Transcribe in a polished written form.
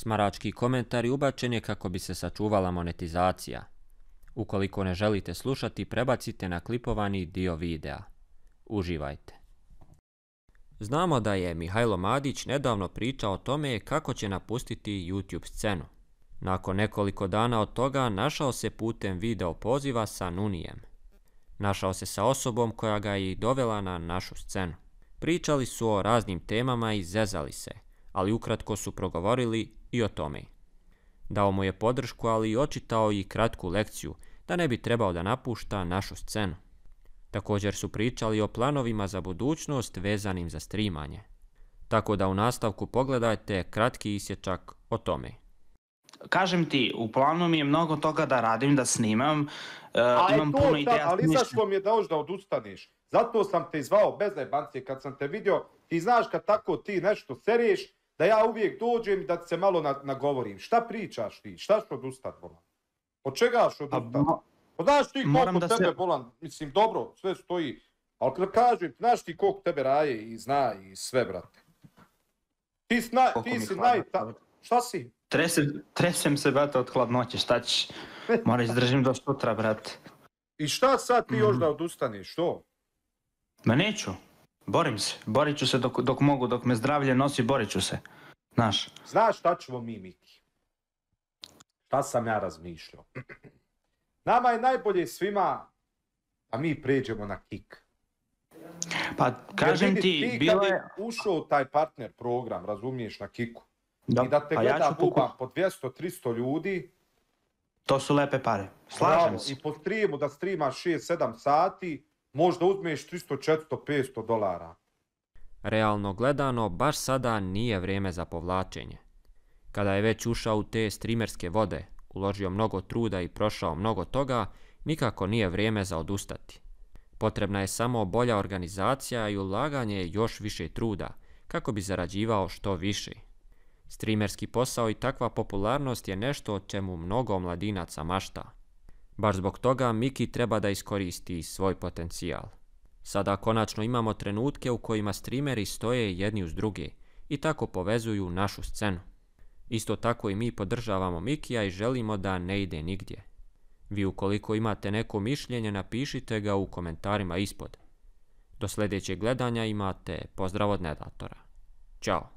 Smarački komentar ubačen je kako bi se sačuvala monetizacija. Ukoliko ne želite slušati, prebacite na klipovani dio videa. Uživajte. Znamo da je Mihajlo Madić nedavno pričao o tome kako će napustiti YouTube scenu. Nakon nekoliko dana od toga našao se putem video poziva sa Nunijem. Našao se sa osobom koja ga je i dovela na našu scenu. Pričali su o raznim temama i zezali se, ali ukratko su progovorili i o tome. Dao mu je podršku, ali i očitao i kratku lekciju da ne bi trebao da napušta našu scenu. Također su pričali o planovima za budućnost vezanim za streamanje. Tako da u nastavku pogledajte kratki isječak o tome. Kažem ti, u planu mi je mnogo toga da radim, da snimam, imam puno ideja. Ali zašto mi je da hoćeš da odustaneš? Zato sam te zvao bez zajebancije kad sam te vidio. Ti znaš kad tako ti nešto seriješ, da ja uvijek dođem i da ti se malo nagovorim. Šta pričaš ti? Šta ću odustat, Bolan? Od čega ću odustat? Pa znaš ti koliko tebe, Bolan, mislim, dobro, sve stoji. Ali kad kažem, znaš ti koliko tebe raje i zna i sve, brate. Ti si Šta si? Tresem se, brate, od hladnoće, šta ćeš? Moram izdržim do sutra, brate. I šta sad ti još da odustaneš, što? Ma neću. Borim se. Borit ću se dok mogu, dok me zdravlje nosi, borit ću se. Znaš. Znaš šta ćemo mi, Miki? Šta sam ja razmišljao? Nama je najbolje svima, a mi pređemo na Kik. Pa, kažem ti, bilo je... Kad je ušao taj partner program, razumiješ, na Kiku, i da te gleda buban po 200-300 ljudi... To su lepe pare. Slažem se. I po streamu da streamaš 6-7 sati, možda uzmeš 300, 400, 500 dolara. Realno gledano, baš sada nije vrijeme za povlačenje. Kada je već ušao u te streamerske vode, uložio mnogo truda i prošao mnogo toga, nikako nije vrijeme za odustati. Potrebna je samo bolja organizacija i ulaganje još više truda, kako bi zarađivao što više. Streamerski posao i takva popularnost je nešto o čemu mnogo mladinaca mašta. Baš zbog toga Miki treba da iskoristi svoj potencijal. Sada konačno imamo trenutke u kojima streameri stoje jedni uz druge i tako povezuju našu scenu. Isto tako i mi podržavamo Mikija i želimo da ne ide nigdje. Vi ukoliko imate neko mišljenje, napišite ga u komentarima ispod. Do sljedećeg gledanja imate pozdrav od Nedatora. Ćao!